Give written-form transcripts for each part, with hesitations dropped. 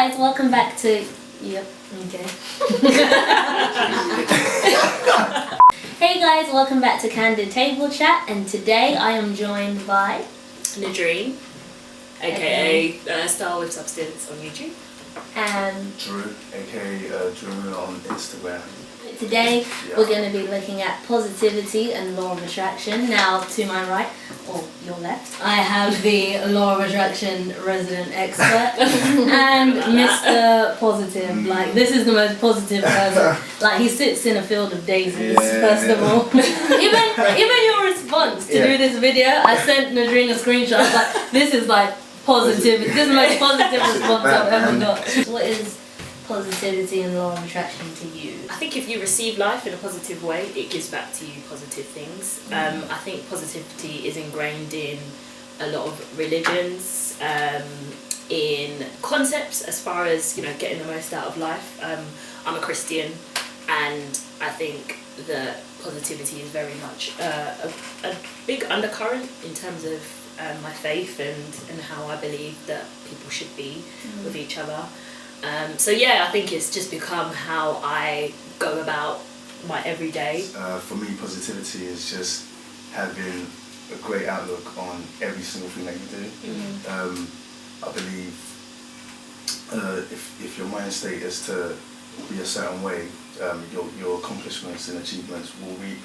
guys, welcome back to... Yep, okay. Hey guys, welcome back to Candid Table Chat, and today I am joined by... Nodreen, aka Star with Substance on YouTube. And... Drew, aka Drewmula on Instagram. Today we're going to be looking at positivity and law of attraction. Now, to my right, or your left, I have the law of attraction resident expert and Mr. Positive. Like, this is the most positive person. Like, he sits in a field of daisies, first of all. even your response to do this video, I sent Nodreen a screenshot. I was like, this is like positive. This is the most positive response I've ever got. What is positivity and law of attraction to you? I think if you receive life in a positive way, it gives back to you positive things. I think positivity is ingrained in a lot of religions, in concepts as far as, you know, getting the most out of life. I'm a Christian, and I think that positivity is very much a big undercurrent in terms of my faith and how I believe that people should be with each other. So yeah, I think it's just become how I go about my everyday. For me, positivity is just having a great outlook on every single thing that you do. I believe if your mind state is to be a certain way, your accomplishments and achievements will reap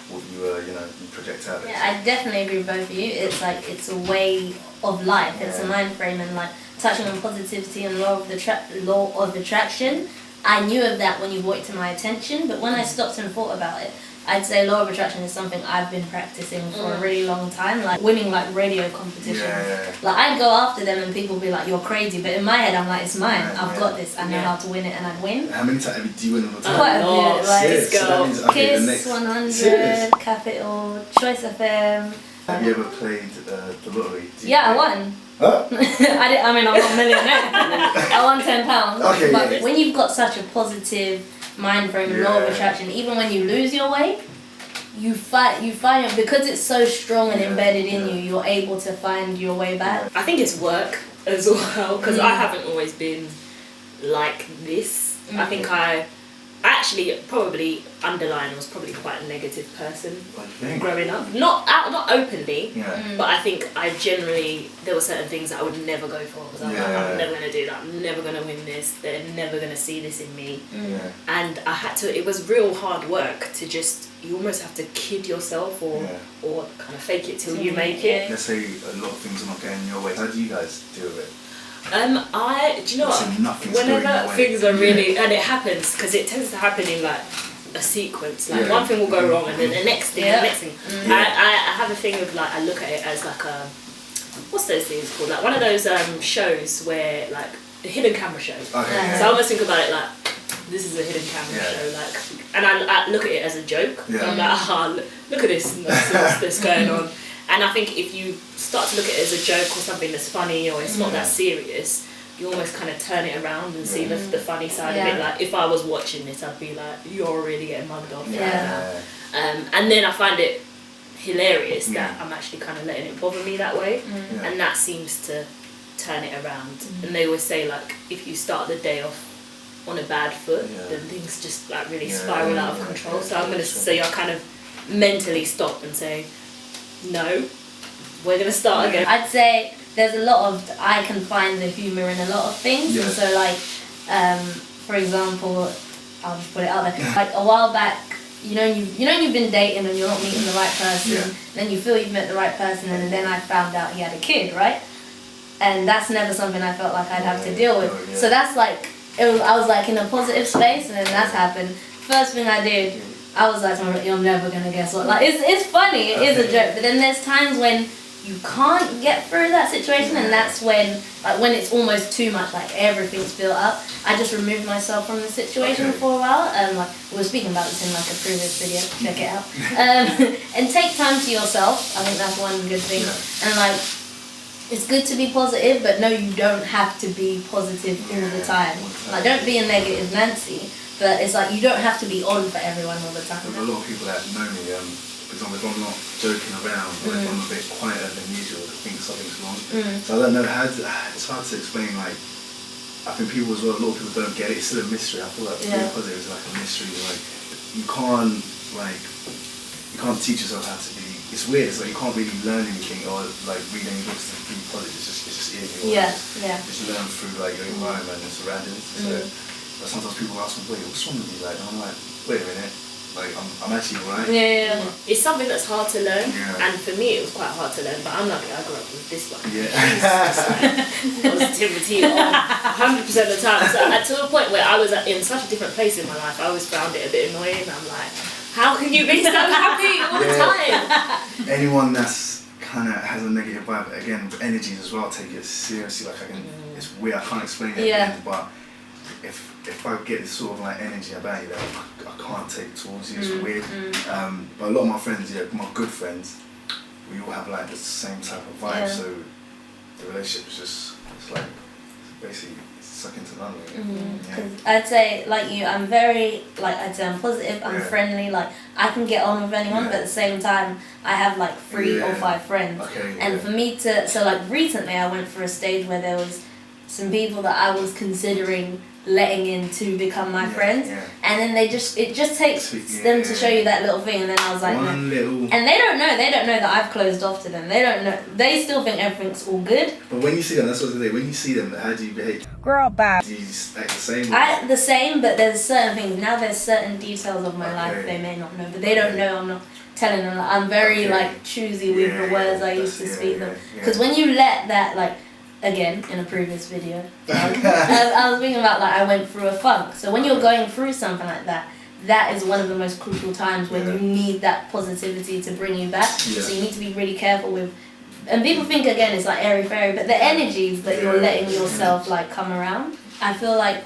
what you project out. Yeah, I definitely agree with both of you. It's like, it's a way of life, it's a mind frame, and like touching on positivity and law of attraction, I knew of that when you brought it to my attention, but when I stopped and thought about it, I'd say law of attraction is something I've been practicing for a really long time, like winning like radio competitions. Like, I'd go after them and people would be like, you're crazy, but in my head I'm like, it's mine, I've got this, I know how to win it, and I'd win. How many times do you win all the time? Quite a bit, like Kiss 100, Capital, Choice FM. Have you ever played the lottery? Yeah, I won. Huh? I mean, I'm not a millionaire. I won £10. Okay, but when you've got such a positive mind frame and law of attraction, even when you lose your way, you find it, because it's so strong and embedded in you, you're able to find your way back. I think it's work as well, because I haven't always been like this. I think I actually probably underlying was probably quite a negative person growing up. Not openly, but I think I generally, there were certain things that I would never go for, because I'm like, I'm never going to do that, I'm never going to win this, they're never going to see this in me. And I had to, it was real hard work to just, you almost have to kid yourself or kind of fake it till you make it. Let's say a lot of things are not going your way. How do you guys deal with it? Do you know what? Whenever things are really, and it happens, because it tends to happen in like a sequence. Like one thing will go wrong, and then the next thing, the next thing. I have a thing of like, I look at it as like a, what's those things called? Like one of those shows where like the hidden camera show. So I almost think about it like, this is a hidden camera show, like, and I look at it as a joke. I'm like, look at this, and what's this going on. And I think if you start to look at it as a joke or something that's funny, or it's not that serious, you almost kind of turn it around and see the funny side of it. Like, if I was watching this, I'd be like, you're really getting mugged off right now. And then I find it hilarious that I'm actually kind of letting it bother me that way. And that seems to turn it around. And they always say, like, if you start the day off on a bad foot, then things just like really spiral out of control. So I'm going to say, I kind of mentally stop and say, no, we're going to start again. I'd say there's a lot of, I can find the humour in a lot of things. And so like, for example, I'll just put it out there. Like a while back, you know you've been dating and you're not meeting the right person. Then you feel you've met the right person, and then I found out he had a kid, right? And that's never something I felt like I'd have to deal with. So that's like, I was like in a positive space, and then that's happened. First thing I did, I was like, you're never gonna guess what. Like, it's funny, it is a joke, but then there's times when you can't get through that situation, and that's when, like, when it's almost too much, like everything's built up. I just remove myself from the situation for a while, and like we were speaking about this in like a previous video, check it out. And take time to yourself. I think that's one good thing. And like, it's good to be positive, but no, you don't have to be positive all the time. Like, don't be a negative Nancy. But it's like, you don't have to be on for everyone all the time. There's a lot of people that know me, for example, if I'm not joking around, or if I'm a bit quieter than usual, I think something's wrong. So I don't know it's hard to explain, like, I think people as well, a lot of people don't get it. It's still a mystery. I feel like being positive is like a mystery. Like you can't teach yourself how to be. It's weird. It's like you can't really learn anything or like read any books to be positive. It's just in you. Just learn through like your environment and surroundings. So but sometimes people ask me, wait, what's wrong with you? Like, and I'm like, wait a minute. Like I'm actually alright. Yeah. It's something that's hard to learn, and for me it was quite hard to learn. But I'm lucky I grew up with this one. Yeah. Just like positivity 100% of the time. So to a point where I was in such a different place in my life, I always found it a bit annoying. I'm like, how can you be so happy all the time? Anyone that's kind of has a negative vibe, again with energies as well, take it seriously. Like it's weird. I can't explain it. Again, but if I get this sort of like energy about you that I can't take towards you, it's weird. But a lot of my friends, my good friends, we all have like the same type of vibe. So the relationship is just, it's like basically second to none. Really. I'd say like you, I'm very I'm positive. I'm friendly. Like I can get on with anyone, but at the same time, I have like 3 or 5 friends. And for me to like recently, I went through a stage where there was some people that I was considering letting in to become my friends, and then it just takes them to show you that little thing, and then I was like, no. And they don't know that I've closed off to them. They don't know. They still think everything's all good. But when you see them, that's what they say. When you see them, how do you behave? Girl, bad. Do you act the same? I act the same, but there's certain things. Now there's certain details of my life they may not know, but they don't know. I'm not telling them. I'm very like choosy with the words I used to speak them, because when you let that like. Again, in a previous video, I was thinking about like I went through a funk. So when you're going through something like that, that is one of the most crucial times when you need that positivity to bring you back. So you need to be really careful with. And people think again it's like airy fairy, but the energies that you're letting yourself like come around. I feel like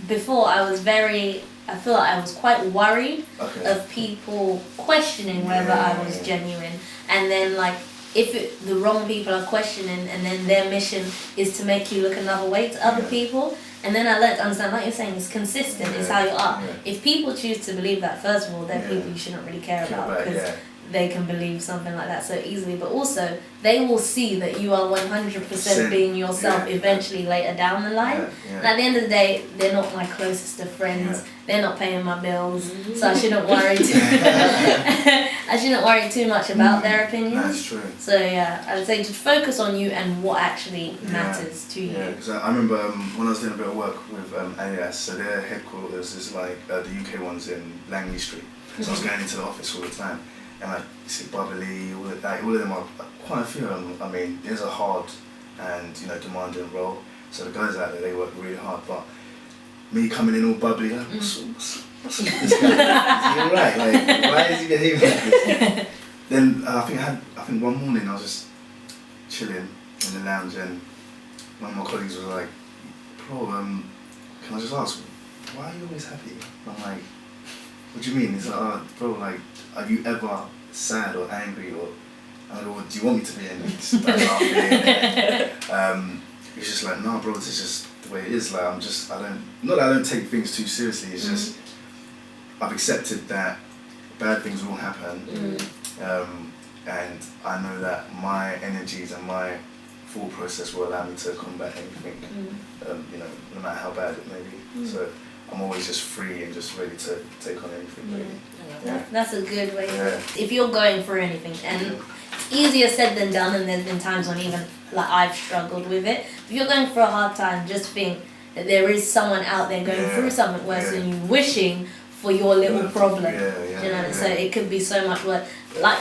before I was quite worried of people questioning whether I was genuine, and then like. If the wrong people are questioning and then their mission is to make you look another way to other people, and then I learned to understand, like you're saying, it's consistent, it's how you are. If people choose to believe that, first of all, they're people you shouldn't really care about, because they can believe something like that so easily, but also they will see that you are 100% being yourself eventually later down the line. And at the end of the day, they're not my closest of friends. They're not paying my bills, so I shouldn't worry too much about their opinions. That's true. So I would say just focus on you and what actually matters to you. Yeah, because I remember when I was doing a bit of work with Alias, so their headquarters is like the UK one's in Langley Street. So I was going into the office all the time, and like see Bubbly, all of them are quite a few of them. I mean, there's a hard and demanding role. So the guys out there, they work really hard, but me coming in all bubbly, like, what's with this guy? Is he alright? Like, why is he behaving like this? Then I think one morning I was just chilling in the lounge, and one of my colleagues was like, bro, can I just ask, why are you always happy? I'm like, what do you mean? He's like, oh, bro, like, are you ever sad or angry, or I go, well, do you want me to be? And he just started laughing. He's just like, no, bro, this is just the way it is. Like, not that I don't take things too seriously. It's just I've accepted that bad things will happen, and I know that my energies and my thought process will allow me to combat anything, no matter how bad it may be. So I'm always just free and just ready to take on anything. Really. That's a good way. If you're going through anything, and it's easier said than done, and there's been times when even like I've struggled with it. If you're going through a hard time, just think that there is someone out there going through something worse than you, wishing for your little problem. So it could be so much worse. Like,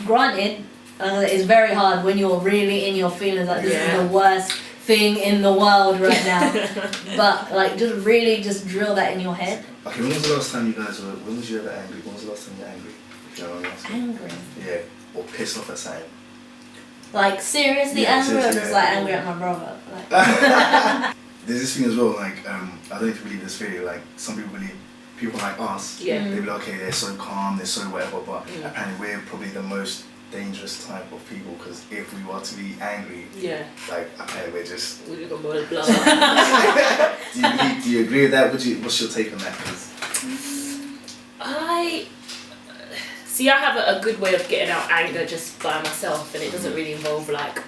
granted, it's very hard when you're really in your feelings, like this is the worst thing in the world right now. But like, just really just drill that in your head. Okay, when was the last time when was you ever angry? When was the last time you were angry? If you know what I'm asking. Angry? Yeah, or pissed off at something. Like, seriously angry, or just like angry at my brother? Like. There's this thing as well, like, I don't know if you believe this theory, like, some people believe people like us, they be like, okay, they're so calm, they're so whatever, but apparently we're probably the most dangerous type of people, because if we were to be angry, like, apparently we're just... We've got more blood. Do you agree with that? What's your take on that? See, I have a good way of getting out anger just by myself, and it doesn't really involve like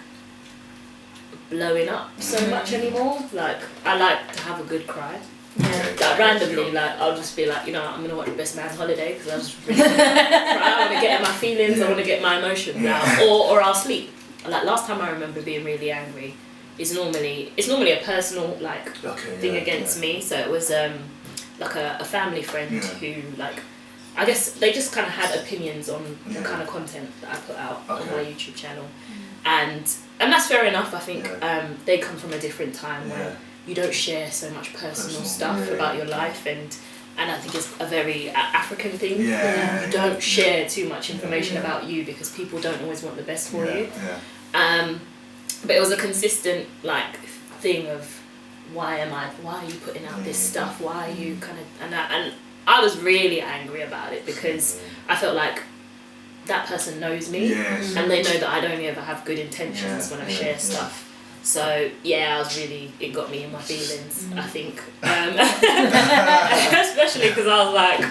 blowing up so much anymore. Like, I like to have a good cry. Yeah. Like, randomly, like, I'll just be like, you know, I'm gonna watch Best Man's Holiday because I just really cry. I want to get my feelings, I want to get my emotions out, or I'll sleep. Like, last time I remember being really angry it's normally a personal like thing against me. So it was like a family friend who, like, I guess they just kind of had opinions on the kind of content that I put out on my YouTube channel, and that's fair enough. I think they come from a different time where you don't share so much personal stuff about your life, and I think it's a very African thing. You don't share too much information about you because people don't always want the best for you. But it was a consistent like thing of why are you putting out this stuff? Why are you kind of and I was really angry about it because I felt like that person knows me and they know that I'd only ever have good intentions when I share stuff. So yeah, it got me in my feelings, I think. Especially because I was like,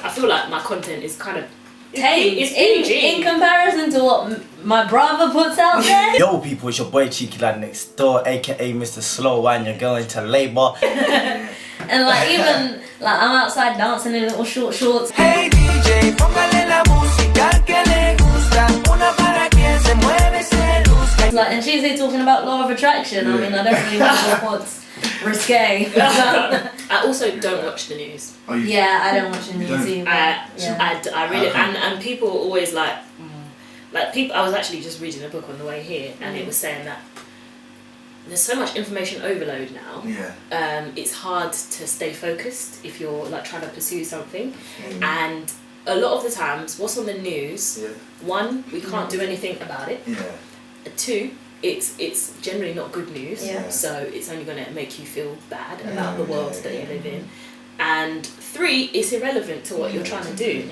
I feel like my content is kind of it's PG. In comparison to what my brother puts out there. Yo people, it's your boy Cheeky Lad next door, aka Mr. Slow Wine, you're going to labour. And like even like I'm outside dancing in little short shorts. Hey DJ, póngale la música que le gusta, una para quien se mueve se luzca. Like, and she's here talking about law of attraction. I mean, I don't really know what's risque. I also don't watch the news. Yeah, I don't watch the news either. I really and people always like people. I was actually just reading a book on the way here, and it was saying that there's so much information overload now. It's hard to stay focused if you're like trying to pursue something, and a lot of the times, what's on the news? One, we can't do anything about it. Two, it's generally not good news, so it's only going to make you feel bad about the world that you live in. And three, it's irrelevant to what you're trying to do.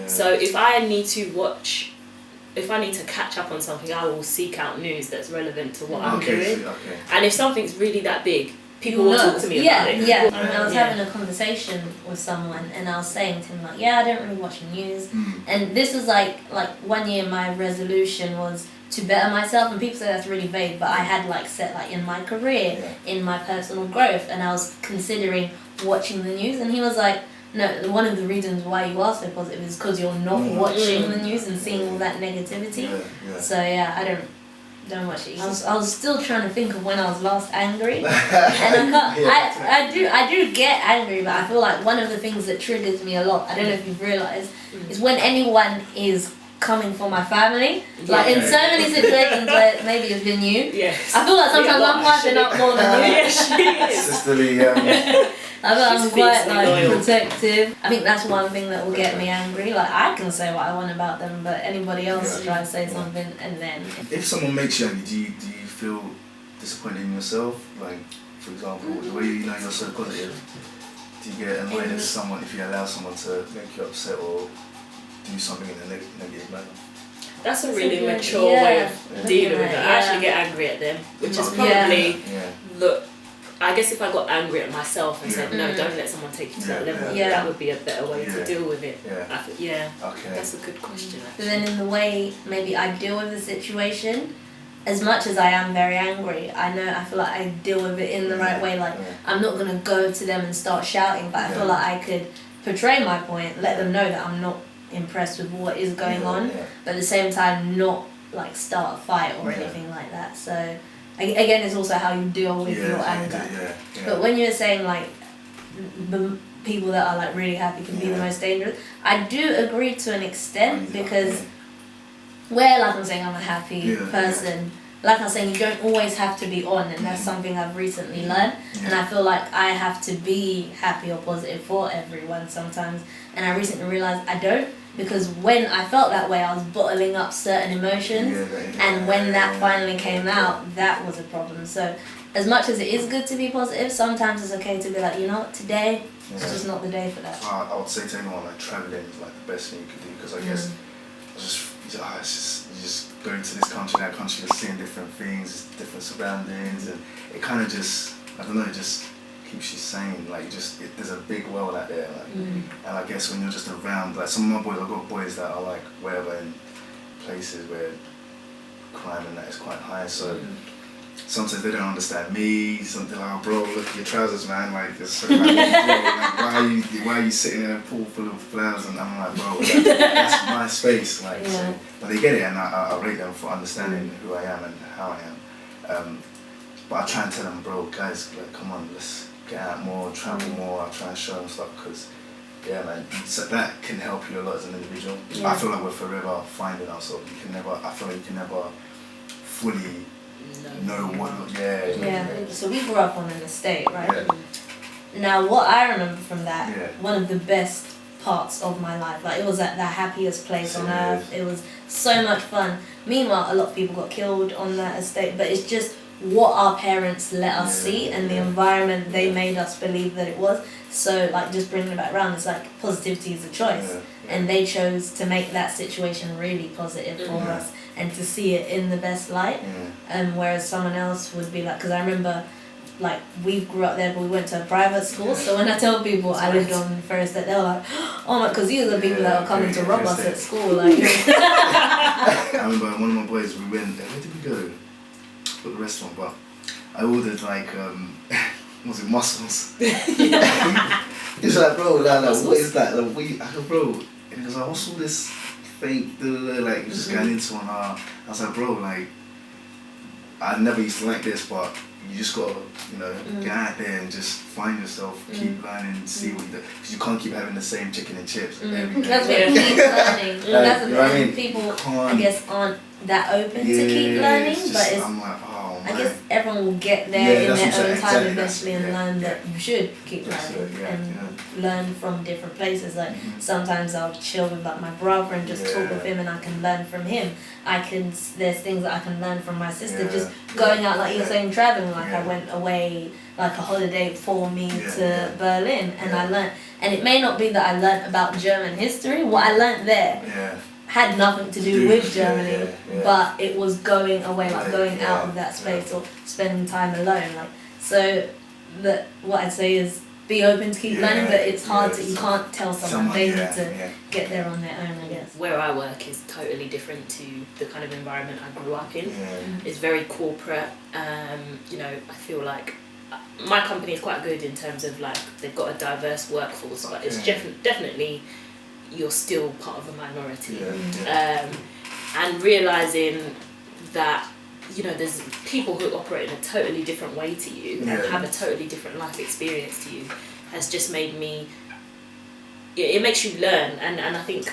So if I need to catch up on something, I will seek out news that's relevant to what I'm doing. And if something's really that big, people will talk to me about it. I was having a conversation with someone and I was saying to him like, I don't really watch the news. And this was like 1 year my resolution was to better myself, and people say that's really vague, but I had like set like in my career, in my personal growth, and I was considering watching the news, and he was like, no, one of the reasons why you are so positive is because you're not watching the news and seeing all that negativity. So yeah, I don't watch it. I was still trying to think of when I was last angry, and I do get angry, but I feel like one of the things that triggers me a lot, I don't know if you've realised, is when anyone is coming for my family. Like in so many situations where maybe it's been you. I feel like sometimes I'm piping up more than you. Sisterly, I feel like I'm quite like protective. I think that's one thing that will get me angry. Like I can say what I want about them, but anybody else try to say something, and then if someone makes you angry, do you feel disappointed in yourself? Like, for example, the way you know you're so positive, do you get annoyed at someone if you allow someone to make you upset or do something in a negative manner? That's a really mature way of dealing with it. I actually get angry at them, which is probably I guess if I got angry at myself and said, no, don't let someone take you to that level, that would be a better way to deal with it. That's a good question, actually. But then in the way maybe I deal with the situation, as much as I am very angry, I feel like I deal with it in the right way. Like I'm not going to go to them and start shouting, but I feel like I could portray my point, let them know that I'm not impressed with what is going on, but at the same time not like start a fight or anything like that. So again, it's also how you deal with your anger. But when you're saying like the people that are like really happy can be the most dangerous, I do agree to an extent, because where, like I'm saying, I'm a happy person, like I'm saying, you don't always have to be on, and that's something I've recently learned, and I feel like I have to be happy or positive for everyone sometimes, and I recently realised I don't, because when I felt that way I was bottling up certain emotions, and when that finally came out, that was a problem. So as much as it is good to be positive, sometimes it's okay to be like, you know what, today it's just not the day for that. I would say to anyone, like, travelling is like the best thing you could do, because I guess you just going to this country, that country, you're seeing different things, different surroundings, and it kind of just, I don't know, it just keeps you sane. Like, there's a big world out there, like, and I guess when you're just around, like some of my boys, I've got boys that are like wherever in places where crime and that is quite high, so sometimes they don't understand me. Something like, oh, bro, look at your trousers, man. Like, it's so like, why are you sitting in a pool full of flowers? And I'm like, bro, that's my space. Like, so, but they get it, and I rate them for understanding who I am and how I am. But I try and tell them, bro, guys, like, come on, let's get out more, travel more. I try and show them stuff because, yeah, man, so that can help you a lot as an individual. Yeah. I feel like we're forever finding ourselves. I feel like you can never fully know what. Yeah. So we grew up on an estate, right? Yeah. Now, what I remember from that, one of the best parts of my life, like, it was at the happiest place on earth. It was so much fun. Meanwhile, a lot of people got killed on that estate, but it's just what our parents let us see and the environment they made us believe that it was. So, like, just bringing it back around, it's like positivity is a choice, and they chose to make that situation really positive for us and to see it in the best light. Whereas someone else would be like, because I remember, like, we grew up there, but we went to a private school. So when I tell people I lived on First Estate, they're like, oh my, because these are the people that are coming to rob us at school. Like, I remember one of my boys, we went, where did we go? For the restaurant, but I ordered like was it mussels? He's like, bro, what is that? Like, I go, bro, and he was like, what's all this fake? Like, he was just going into one. I was like, bro, like, I never used to like this, but you just gotta, get out there and just find yourself, keep learning, see what you do. Because you can't keep having the same chicken and chips every day. That's what keep learning. That's the thing. People, I guess, aren't that open to keep learning, but it's. I'm like, I guess everyone will get there in their own time eventually and learn that you should keep learning and learn from different places. Like sometimes I'll chill with like my brother and just talk with him and I can learn from him. There's things that I can learn from my sister. Just going out, like you're saying, traveling. Like I went away like a holiday for me to Berlin and I learned. And it may not be that I learned about German history. What I learned there had nothing to do with Germany, but it was going away, like going out of that space or spending time alone. Like, so what I'd say is be open to keep learning, but it's hard to, you can't tell someone they need to get there on their own, I guess. Where I work is totally different to the kind of environment I grew up in. It's very corporate. I feel like my company is quite good in terms of like they've got a diverse workforce, but it's definitely you're still part of a minority. And realising that there's people who operate in a totally different way to you and have a totally different life experience to you has just made me, it makes you learn, and I think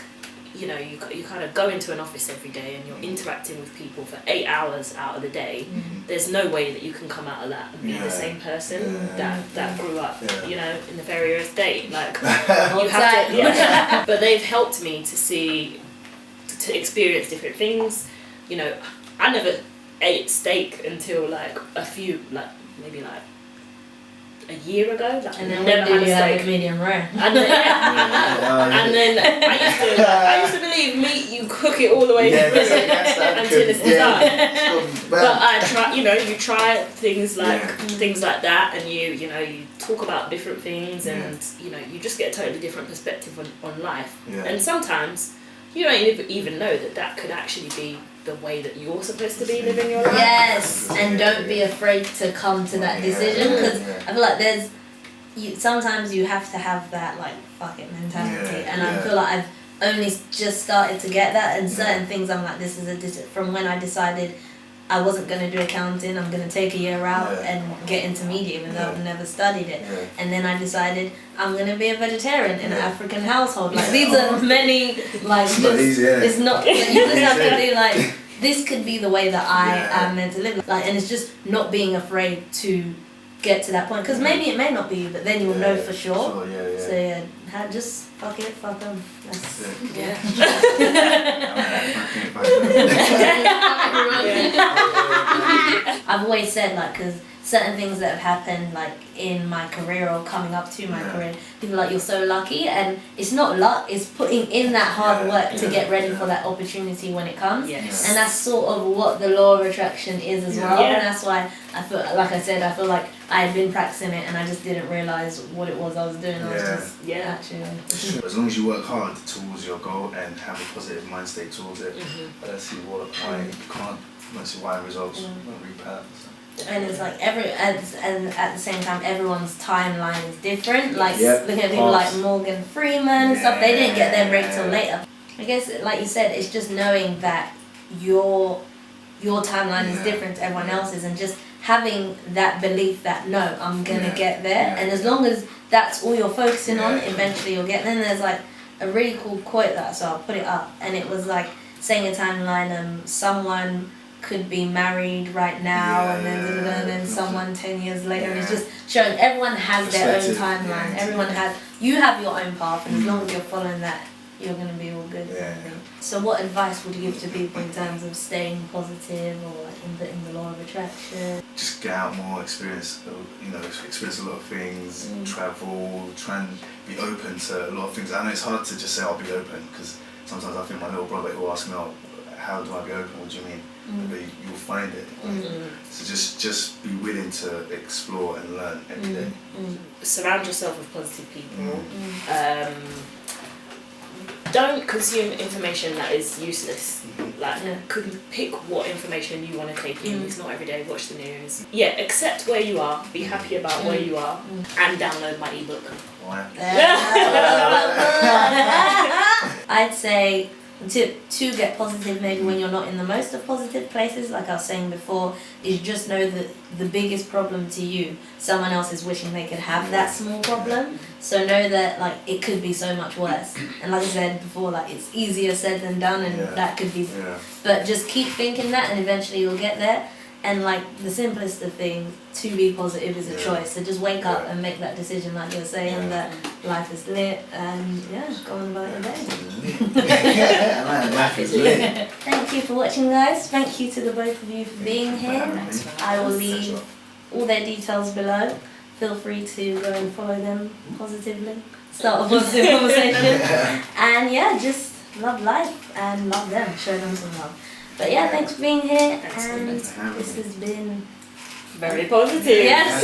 you kind of go into an office every day and you're interacting with people for 8 hours out of the day. There's no way that you can come out of that and be the same person that grew up in the very estate. Like you have to, but they've helped me to experience different things. I never ate steak until like maybe a year ago. Like, and then never had a steak. Medium rare. And then I used to believe meat you cook it all the way through until it's done. But I try, you try things like that, and you talk about different things, and you just get a totally different perspective on life. And sometimes you don't even know that could actually be the way that you're supposed to be living your life. Yes, and don't be afraid to come to that decision, because I feel like sometimes you have to have that like fuck it mentality, and I feel like I've only just started to get that, and certain things I'm like, this is from when I decided I wasn't going to do accounting, I'm going to take a year out and get into media even though I've never studied it. And then I decided I'm going to be a vegetarian in an African household. Like these are many, like, it's not, you just have to be like, this could be the way that I am meant to live. Like, and it's just not being afraid to get to that point. Because maybe it may not be, but then you'll know for sure. So just fuck it, fuck them. That's I've always said, like, because certain things that have happened, like in my career or coming up to my career, people are like, you're so lucky, and it's not luck, it's putting in that hard work to get ready for that opportunity when it comes. And that's sort of what the law of attraction is as well. And that's why I feel, like I said, I feel like I had been practicing it and I just didn't realise what it was I was doing. I was just actually. As long as you work hard towards your goal and have a positive mind state towards it, I don't see why you can't. I don't see why results won't repay. And it's like and at the same time everyone's timeline is different. Like looking at people like Morgan Freeman and stuff, they didn't get their break till later. I guess like you said, it's just knowing that your timeline is different to everyone else's, and just having that belief that no, I'm gonna get there, and as long as that's all you're focusing on, eventually you'll get there. And there's like a really cool quote so I'll put it up, and it was like saying a timeline, someone could be married right now and then someone 10 years later, and it's just showing everyone has their own timeline. Everyone has, you have your own path, and as long as you're following that, you're going to be all good. So what advice would you give to people in terms of staying positive, or like in the law of attraction? Just get out more, experience a lot of things, travel, try and be open to a lot of things. I know it's hard to just say I'll be open, because sometimes I think my little brother will ask me, oh, how do I be open? What do you mean? But you'll find it. So just be willing to explore and learn every day. Surround yourself with positive people. Don't consume information that is useless. Pick what information you want to take in. It's not every day. Watch the news. Accept where you are. Be happy about where you are, and download my ebook. I'd say to get positive, maybe when you're not in the most of positive places, like I was saying before, is just know that the biggest problem to you, someone else is wishing they could have that small problem. So know that like it could be so much worse. And like I said before, like it's easier said than done, and that could be. But just keep thinking that, and eventually you'll get there. And like the simplest of things, to be positive is a choice. So just wake up and make that decision, like you're saying, that life is lit, and go on about your day. Life is lit. Thank you for watching, guys. Thank you to the both of you for being here. I will leave all their details below. Feel free to go and follow them positively. Start a positive conversation. And just love life and love them. Show them some love. But thanks for being here, and this has been very positive. Yes.